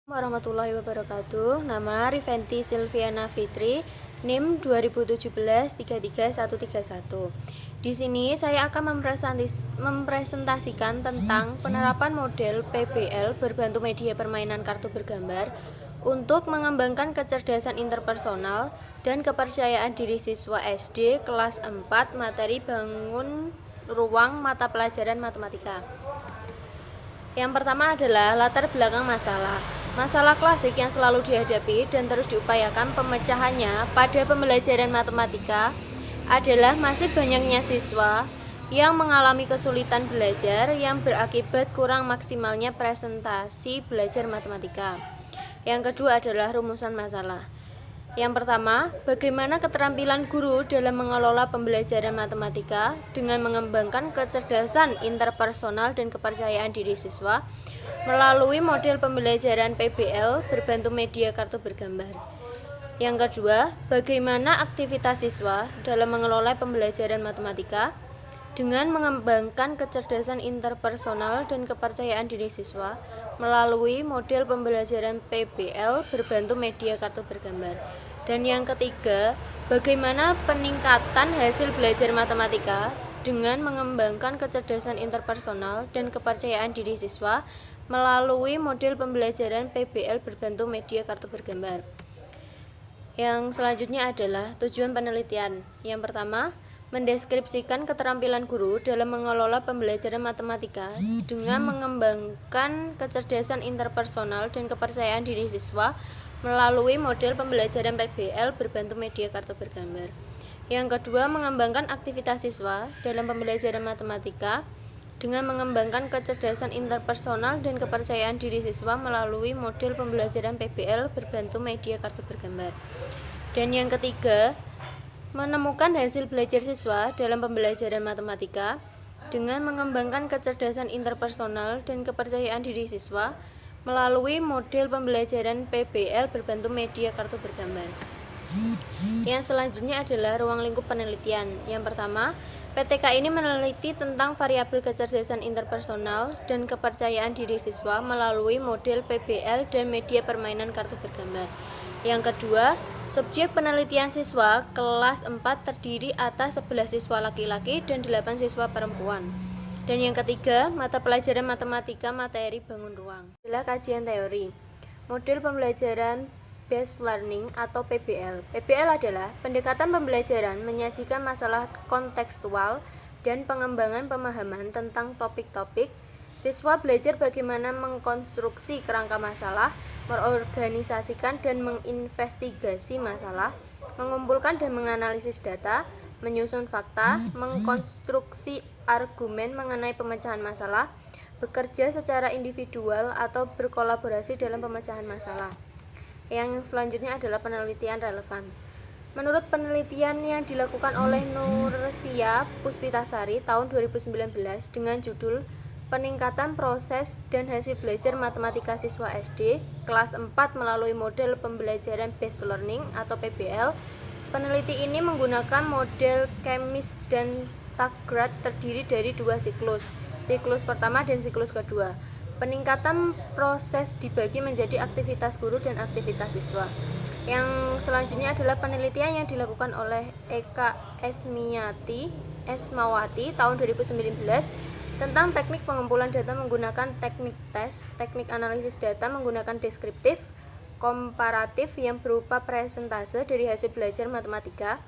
Warahmatullahi wabarakatuh. Nama Rifenti Silviana Fitri, NIM 2017-33131. Di sini saya akan mempresentasikan tentang penerapan model PBL berbantu media permainan kartu bergambar untuk mengembangkan kecerdasan interpersonal dan kepercayaan diri siswa SD kelas 4 materi bangun ruang mata pelajaran matematika. Yang pertama adalah latar belakang masalah. Masalah klasik yang selalu dihadapi dan terus diupayakan pemecahannya pada pembelajaran matematika adalah masih banyaknya siswa yang mengalami kesulitan belajar yang berakibat kurang maksimalnya presentasi belajar matematika. Yang kedua adalah rumusan masalah. Yang pertama, bagaimana keterampilan guru dalam mengelola pembelajaran matematika dengan mengembangkan kecerdasan interpersonal dan kepercayaan diri siswa melalui model pembelajaran PBL berbantu media kartu bergambar. Yang kedua, bagaimana aktivitas siswa dalam mengelola pembelajaran matematika dengan mengembangkan kecerdasan interpersonal dan kepercayaan diri siswa melalui model pembelajaran PBL berbantu media kartu bergambar. Dan yang ketiga, bagaimana peningkatan hasil belajar matematika dengan mengembangkan kecerdasan interpersonal dan kepercayaan diri siswa melalui model pembelajaran PBL berbantu media kartu bergambar. Yang selanjutnya adalah tujuan penelitian. Yang pertama, mendeskripsikan keterampilan guru dalam mengelola pembelajaran matematika dengan mengembangkan kecerdasan interpersonal dan kepercayaan diri siswa melalui model pembelajaran PBL berbantu media kartu bergambar. Yang kedua, mengembangkan aktivitas siswa dalam pembelajaran matematika dengan mengembangkan kecerdasan interpersonal dan kepercayaan diri siswa melalui model pembelajaran PBL berbantu media kartu bergambar. Dan yang ketiga, menemukan hasil belajar siswa dalam pembelajaran matematika dengan mengembangkan kecerdasan interpersonal dan kepercayaan diri siswa melalui model pembelajaran PBL berbantu media kartu bergambar. Yang selanjutnya adalah ruang lingkup penelitian. Yang pertama, PTK ini meneliti tentang variabel kecerdasan interpersonal dan kepercayaan diri siswa melalui model PBL dan media permainan kartu bergambar. Yang kedua, subjek penelitian siswa kelas 4 terdiri atas 11 siswa laki-laki dan 8 siswa perempuan. Dan yang ketiga, mata pelajaran matematika materi bangun ruang. Adalah kajian teori. Model pembelajaran Based Learning atau PBL. PBL adalah pendekatan pembelajaran menyajikan masalah kontekstual dan pengembangan pemahaman tentang topik-topik. Siswa belajar bagaimana mengkonstruksi kerangka masalah, mengorganisasikan dan menginvestigasi masalah, mengumpulkan dan menganalisis data, menyusun fakta, mengkonstruksi argumen mengenai pemecahan masalah, bekerja secara individual atau berkolaborasi dalam pemecahan masalah. Yang selanjutnya adalah penelitian relevan. Menurut penelitian yang dilakukan oleh Nursia Puspitasari tahun 2019 dengan judul Peningkatan Proses dan Hasil Belajar Matematika Siswa SD kelas 4 melalui model pembelajaran Based Learning atau PBL, peneliti ini menggunakan model Chemis dan Taggart terdiri dari dua siklus pertama dan siklus kedua. Peningkatan proses dibagi menjadi aktivitas guru dan aktivitas siswa. Yang selanjutnya adalah penelitian yang dilakukan oleh Eka Esmawati tahun 2019 tentang teknik pengumpulan data menggunakan teknik tes, teknik analisis data menggunakan deskriptif, komparatif yang berupa presentase dari hasil belajar matematika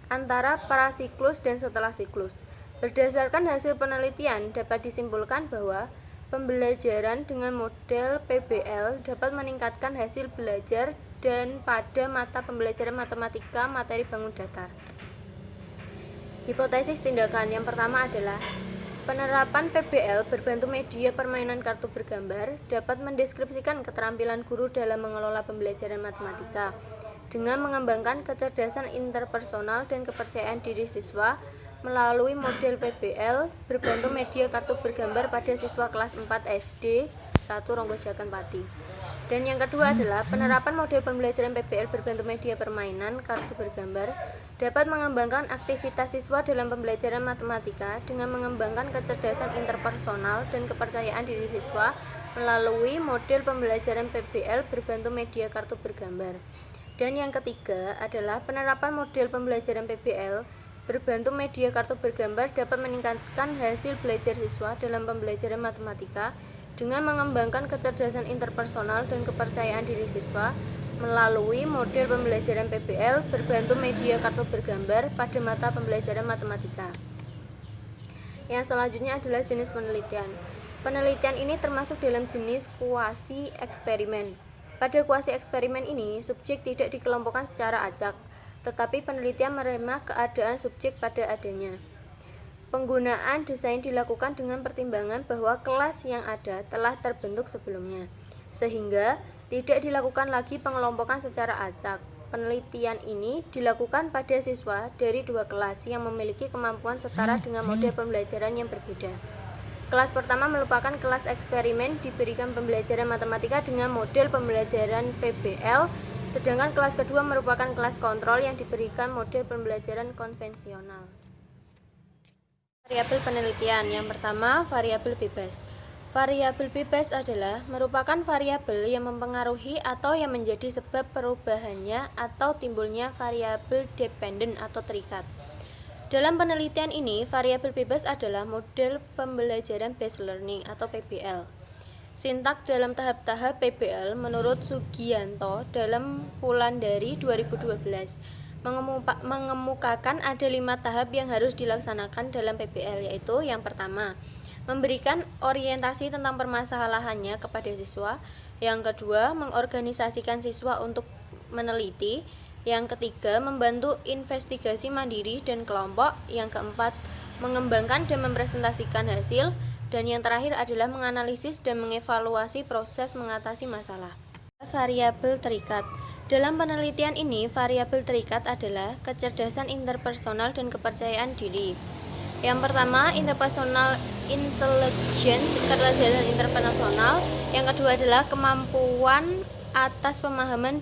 antara prasiklus dan setelah siklus. Berdasarkan hasil penelitian dapat disimpulkan bahwa pembelajaran dengan model PBL dapat meningkatkan hasil belajar dan pada mata pembelajaran matematika materi bangun datar. Hipotesis tindakan yang pertama adalah penerapan PBL berbantu media permainan kartu bergambar dapat mendeskripsikan keterampilan guru dalam mengelola pembelajaran matematika dengan mengembangkan kecerdasan interpersonal dan kepercayaan diri siswa melalui model PBL berbantu media kartu bergambar pada siswa kelas 4 SD 1 Ronggojakan Pati. Dan yang kedua adalah penerapan model pembelajaran PBL berbentuk media permainan kartu bergambar dapat mengembangkan aktivitas siswa dalam pembelajaran matematika dengan mengembangkan kecerdasan interpersonal dan kepercayaan diri siswa melalui model pembelajaran PBL berbentuk media kartu bergambar. Dan yang ketiga adalah penerapan model pembelajaran PBL berbentuk media kartu bergambar dapat meningkatkan hasil belajar siswa dalam pembelajaran matematika dengan mengembangkan kecerdasan interpersonal dan kepercayaan diri siswa melalui model pembelajaran PBL berbentuk media kartu bergambar pada mata pembelajaran matematika. Yang selanjutnya adalah jenis penelitian. Penelitian ini termasuk dalam jenis kuasi eksperimen. Pada kuasi eksperimen ini, subjek tidak dikelompokkan secara acak, tetapi penelitian menerima keadaan subjek pada adanya. Penggunaan desain dilakukan dengan pertimbangan bahwa kelas yang ada telah terbentuk sebelumnya, sehingga tidak dilakukan lagi pengelompokan secara acak. Penelitian ini dilakukan pada siswa dari dua kelas yang memiliki kemampuan setara dengan model pembelajaran yang berbeda. Kelas pertama merupakan kelas eksperimen diberikan pembelajaran matematika dengan model pembelajaran PBL, sedangkan kelas kedua merupakan kelas kontrol yang diberikan model pembelajaran konvensional. Variabel penelitian. Yang pertama, variabel bebas. Variabel bebas adalah merupakan variabel yang mempengaruhi atau yang menjadi sebab perubahannya atau timbulnya variabel dependen atau terikat. Dalam penelitian ini, variabel bebas adalah model pembelajaran based learning atau PBL. Sintak dalam tahap-tahap PBL menurut Sugianto dalam Wulandari 2012 mengemukakan ada 5 tahap yang harus dilaksanakan dalam PBL, yaitu yang pertama, memberikan orientasi tentang permasalahannya kepada siswa. Yang kedua, mengorganisasikan siswa untuk meneliti. Yang ketiga, membantu investigasi mandiri dan kelompok. Yang keempat, mengembangkan dan mempresentasikan hasil. Dan yang terakhir adalah menganalisis dan mengevaluasi proses mengatasi masalah. Variabel terikat. Dalam penelitian ini, variabel terikat adalah kecerdasan interpersonal dan kepercayaan diri. Yang pertama, interpersonal intelligence, kecerdasan interpersonal. Yang kedua adalah kemampuan atas pemahaman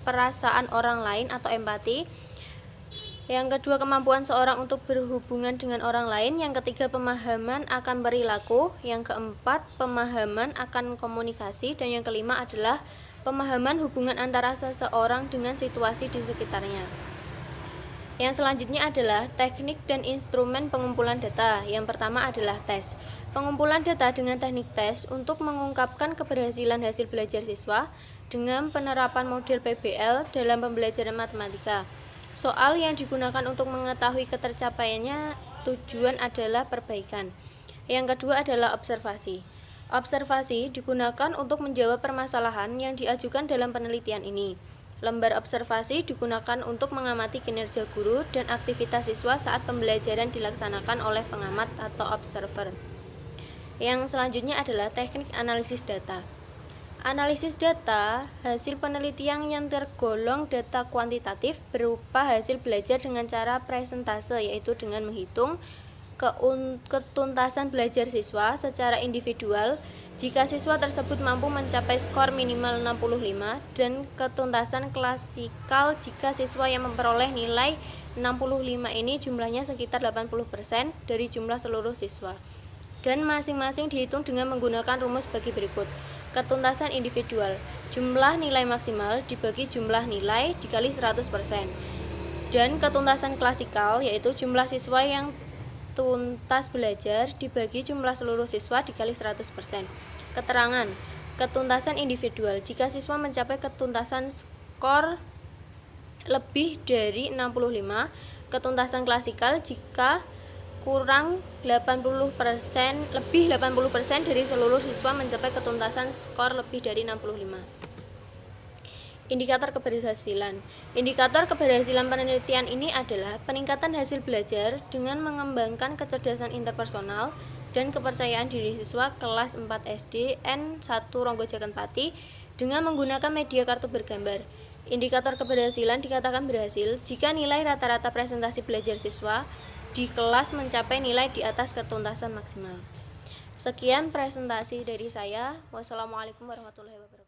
perasaan orang lain atau empati. Yang kedua, kemampuan seorang untuk berhubungan dengan orang lain. Yang ketiga, pemahaman akan perilaku. Yang keempat, pemahaman akan komunikasi. Dan yang kelima adalah pemahaman hubungan antara seseorang dengan situasi di sekitarnya. Yang selanjutnya adalah teknik dan instrumen pengumpulan data. Yang pertama adalah tes. Pengumpulan data dengan teknik tes untuk mengungkapkan keberhasilan hasil belajar siswa dengan penerapan model PBL dalam pembelajaran matematika. Soal yang digunakan untuk mengetahui ketercapaiannya tujuan adalah perbaikan. Yang kedua adalah observasi. Observasi digunakan untuk menjawab permasalahan yang diajukan dalam penelitian ini. Lembar observasi digunakan untuk mengamati kinerja guru dan aktivitas siswa saat pembelajaran dilaksanakan oleh pengamat atau observer. Yang selanjutnya adalah teknik analisis data. Analisis data, hasil penelitian yang tergolong data kuantitatif berupa hasil belajar dengan cara presentase, yaitu dengan menghitung ketuntasan belajar siswa secara individual jika siswa tersebut mampu mencapai skor minimal 65 dan ketuntasan klasikal jika siswa yang memperoleh nilai 65 ini jumlahnya sekitar 80% dari jumlah seluruh siswa. Dan masing-masing dihitung dengan menggunakan rumus bagi berikut. Ketuntasan individual, jumlah nilai maksimal dibagi jumlah nilai dikali 100%. Dan ketuntasan klasikal yaitu jumlah siswa yang tuntas belajar dibagi jumlah seluruh siswa dikali 100%. Keterangan, ketuntasan individual jika siswa mencapai ketuntasan skor lebih dari 65, ketuntasan klasikal jika kurang 80%, lebih 80% dari seluruh siswa mencapai ketuntasan skor lebih dari 65. Indikator keberhasilan. Indikator keberhasilan penelitian ini adalah peningkatan hasil belajar dengan mengembangkan kecerdasan interpersonal dan kepercayaan diri siswa kelas 4 SD N1 Ronggo Jakenpati dengan menggunakan media kartu bergambar. Indikator keberhasilan dikatakan berhasil jika nilai rata-rata presentasi belajar siswa di kelas mencapai nilai di atas ketuntasan maksimal. Sekian presentasi dari saya. Wassalamualaikum warahmatullahi wabarakatuh.